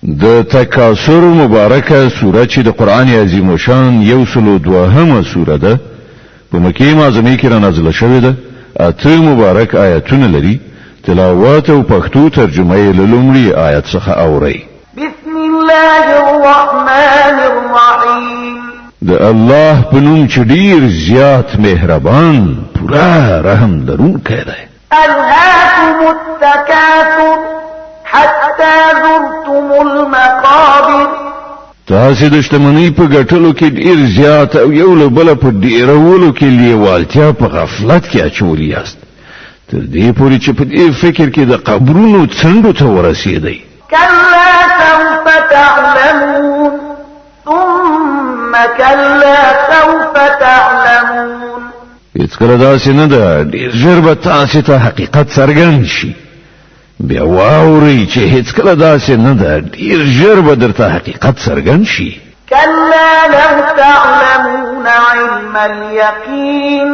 د تکاثر مبارکه سوره چې د قران عظیم شان 102 سوره ده په مکه معظمه کې را نازله شوې ده. اته مبارک آیاتونه لري. تلاوت او پښتو ترجمه یې له لومړي آیت څخه اورئ. بسم الله الرحمن الرحیم. د الله په نوم چې ډیر زیات مهربان پورا رحم لرونکی دی. ألهاكم التكاثر حتى زرتم المقابر. تاسو د شتمنۍ په ګټلو کې ډیر زیات او یو له بل په ډیرولو کې لیوالتیا په غفلت کې اچولي یاست تر دې پورې چې په دې فکر کې د قبرونو څنډو ته ورسېدئ. كلا سوف تعلمون ثم كلا سوف تعلمون. هیڅکله داسې نه ده ډیر ژر به تاسو ته حقیقت څرګند شي. بیا واورئ چې هیڅکله داسې نه ده ډیر ژر به درته حقیقت څرګند شي. كلا لو تعلمون علم اليقين.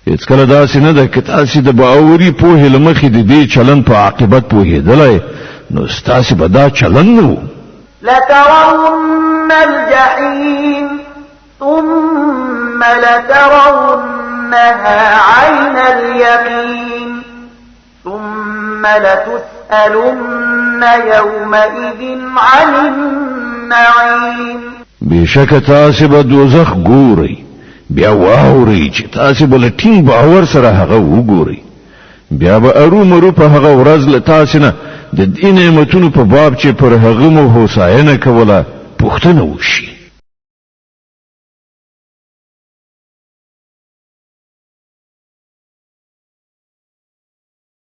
هیڅکله داسې نه ده که تاسو د باوري پوهې له مخې د دې چلن په عاقبت پوهېدلی نو ستاسو به دا چلن نه و. لترون الجحيم ثم لترونها عين اليقين ثم لتسألن يومئذ عن النعيم. بشک تاسو به دوزخ ګورئ بیا واورئ چې تاسو به له ټینګ باور سره هغه وګورئ. بیا به ارومرو په هغه ورځ له تاسو نه د دې نعمتونو په باب چې پر هغه مو هوساینه کوله پوښتنه وشي.